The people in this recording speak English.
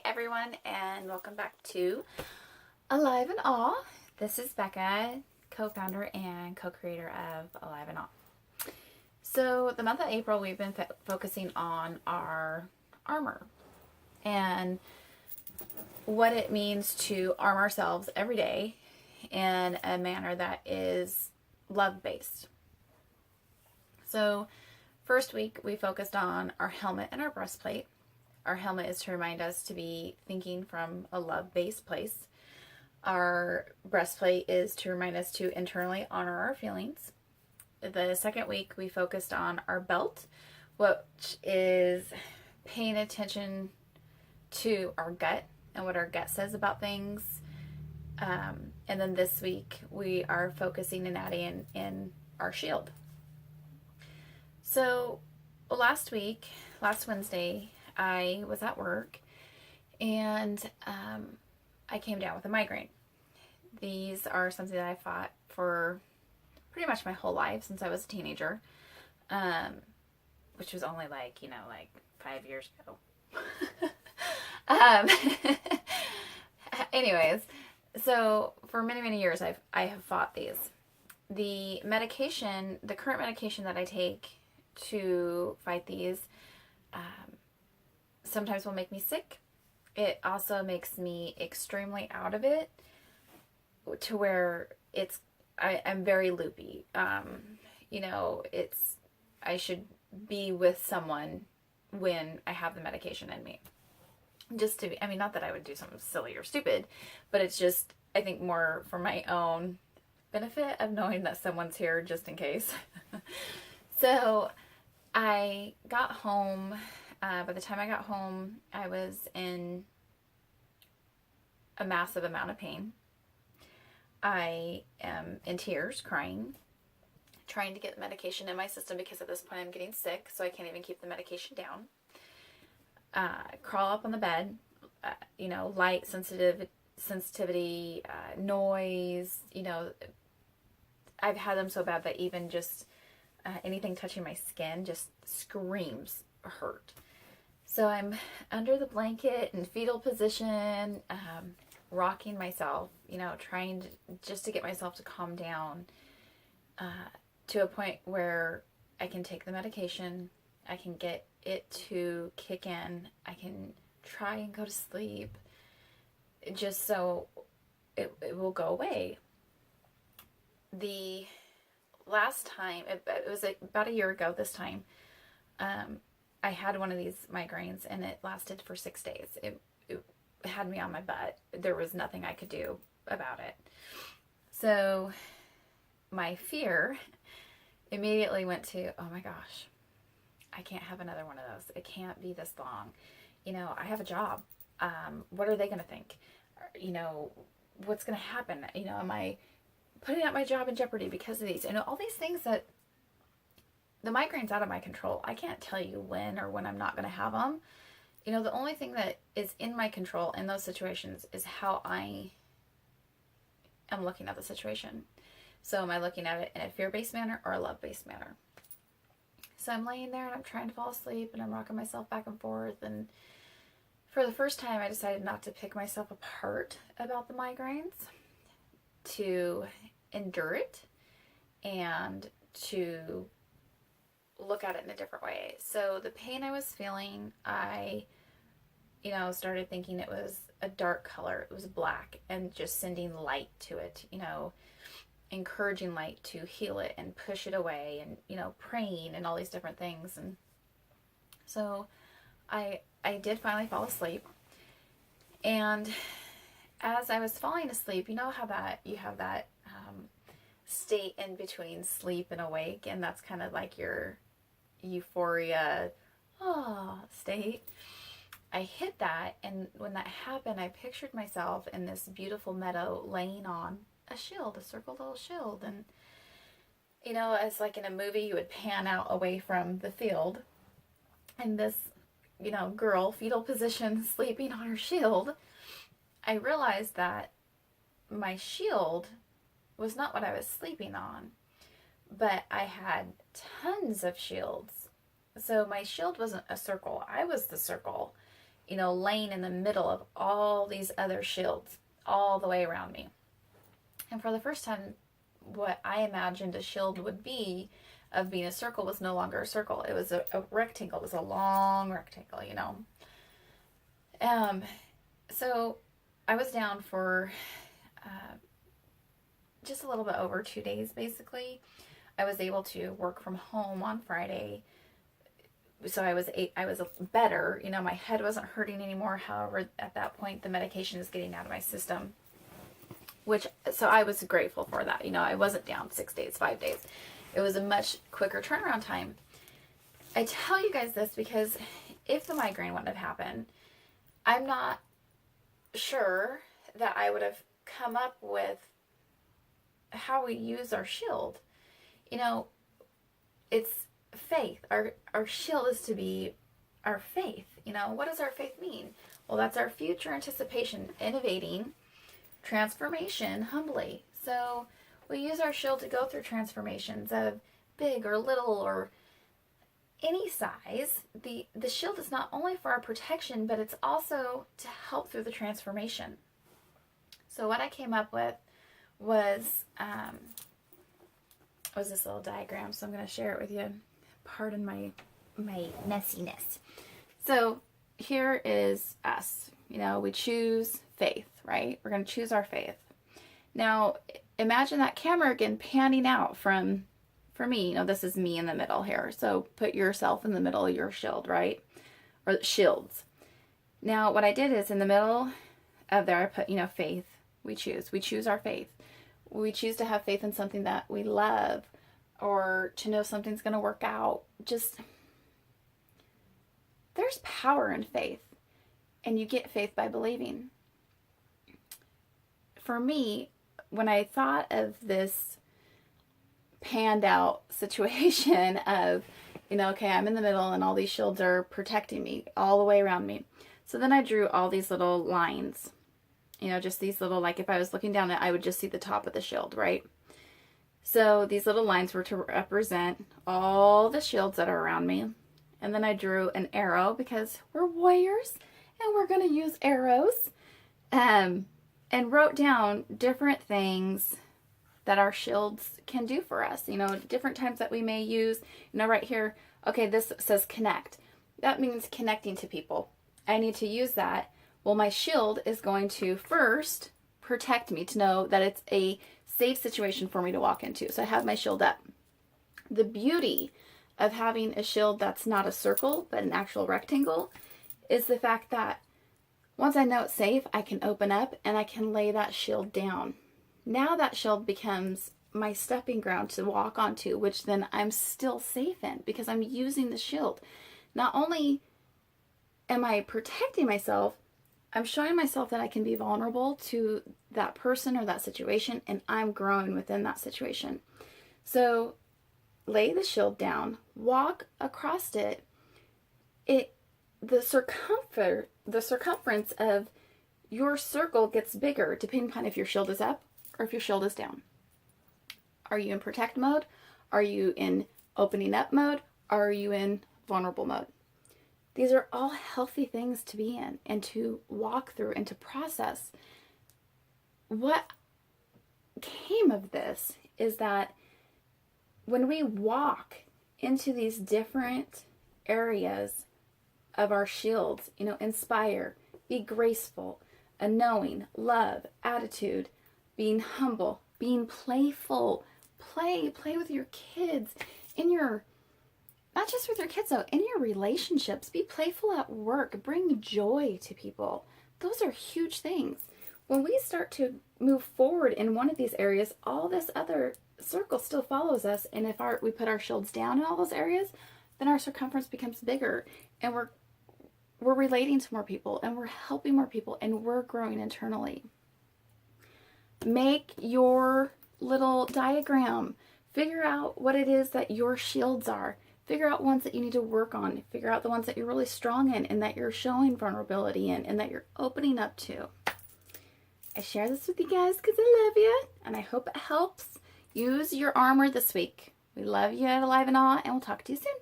everyone, and welcome back to Alive and Awe. This is Becca, co-founder and co-creator of Alive and Awe. So the month of April, we've been focusing on our armor and what it means to arm ourselves every day in a manner that is love-based. So first week, we focused on our helmet and our breastplate. Our helmet is to remind us to be thinking from a love-based place. Our breastplate is to remind us to internally honor our feelings. The second week, we focused on our belt, which is paying attention to our gut and what our gut says about things. And then this week, we are focusing and adding in our shield. So last Wednesday, I was at work and I came down with a migraine. These are something that I fought for pretty much my whole life since I was a teenager, which was only like 5 years ago. Anyways, so for many, many years I have fought these. The current medication that I take to fight these sometimes will make me sick. It also makes me extremely out of it to where I'm very loopy. I should be with someone when I have the medication in me. Not that I would do something silly or stupid, but it's just, I think, more for my own benefit of knowing that someone's here just in case. So I got home. By the time I got home, I was in a massive amount of pain. I am in tears, crying, trying to get the medication in my system because at this point I'm getting sick, so I can't even keep the medication down. Crawl up on the bed, light sensitivity, noise, I've had them so bad that even just anything touching my skin just screams hurt. So I'm under the blanket in fetal position, rocking myself, trying to get myself to calm down to a point where I can take the medication, I can get it to kick in, I can try and go to sleep, just so it will go away. The last time, it was about a year ago this time, I had one of these migraines and it lasted for 6 days. It had me on my butt. There was nothing I could do about it. So my fear immediately went to, oh my gosh, I can't have another one of those. It can't be this long. I have a job. What are they going to think? What's going to happen? Am I putting up my job in jeopardy because of these? All these things that the migraine's out of my control. I can't tell you when I'm not going to have them. The only thing that is in my control in those situations is how I am looking at the situation. So am I looking at it in a fear-based manner or a love-based manner? So I'm laying there and I'm trying to fall asleep and I'm rocking myself back and forth. And for the first time, I decided not to pick myself apart about the migraines, to endure it and to look at it in a different way. So the pain I was feeling, I started thinking it was a dark color. It was black, and just sending light to it, encouraging light to heal it and push it away, and praying and all these different things. And so I did finally fall asleep. And as I was falling asleep, how that you have that state in between sleep and awake, and that's kind of like your euphoria state. I hit that, and when that happened, I pictured myself in this beautiful meadow laying on a shield, a circled little shield. And as like in a movie, you would pan out away from the field, and this girl, fetal position, sleeping on her shield. I realized that my shield was not what I was sleeping on, but I had tons of shields. So my shield wasn't a circle. I was the circle. laying in the middle of all these other shields all the way around me. And for the first time, what I imagined a shield would be of being a circle was no longer a circle. It was a rectangle. It was a long rectangle, So I was down for just a little bit over 2 days, basically. I was able to work from home on Friday. So I was better. My head wasn't hurting anymore. However, at that point, the medication is getting out of my system. So I was grateful for that. I wasn't down 6 days, 5 days. It was a much quicker turnaround time. I tell you guys this because if the migraine wouldn't have happened, I'm not sure that I would have come up with how we use our shield. It's faith. Our shield is to be our faith. What does our faith mean? Well, that's our future anticipation, innovating, transformation humbly. So we use our shield to go through transformations of big or little or any size. The shield is not only for our protection, but it's also to help through the transformation. So what I came up with was this little diagram. So I'm going to share it with you. Pardon my messiness. So here is us. We choose faith, right? We're going to choose our faith. Now, imagine that camera again panning out for me. This is me in the middle here. So put yourself in the middle of your shield, right? Or shields. Now, what I did is in the middle of there, I put, faith. We choose our faith. We choose to have faith in something that we love or to know something's going to work out. Just, there's power in faith. And you get faith by believing. For me, when I thought of this panned out situation of, okay, I'm in the middle and all these shields are protecting me all the way around me. So then I drew all these little lines, just these little, like if I was looking down it, I would just see the top of the shield, right? So these little lines were to represent all the shields that are around me. And then I drew an arrow because we're warriors and we're going to use arrows. And wrote down different things that our shields can do for us. Different times that we may use, right here, okay, this says connect. That means connecting to people. I need to use that. Well, my shield is going to first protect me to know that it's a safe situation for me to walk into. So I have my shield up. The beauty of having a shield that's not a circle, but an actual rectangle is the fact that once I know it's safe, I can open up and I can lay that shield down. Now that shield becomes my stepping ground to walk onto, which then I'm still safe in because I'm using the shield. Not only am I protecting myself, I'm showing myself that I can be vulnerable to that person or that situation, and I'm growing within that situation. So lay the shield down, walk across it. The circumference of your circle gets bigger depending upon if your shield is up or if your shield is down. Are you in protect mode? Are you in opening up mode? Are you in vulnerable mode? These are all healthy things to be in and to walk through and to process. What came of this is that when we walk into these different areas of our shields, inspire, be graceful, a knowing, love, attitude, being humble, being playful, play with your kids, not just with your kids though, in your relationships, be playful at work, bring joy to people. Those are huge things. When we start to move forward in one of these areas, all this other circle still follows us, and if we put our shields down in all those areas, then our circumference becomes bigger, and we're relating to more people, and we're helping more people, and we're growing internally. Make your little diagram. Figure out what it is that your shields are. Figure out ones that you need to work on. Figure out the ones that you're really strong in and that you're showing vulnerability in and that you're opening up to. I share this with you guys because I love you, and I hope it helps. Use your armor this week. We love you at Alive and Awe, and we'll talk to you soon.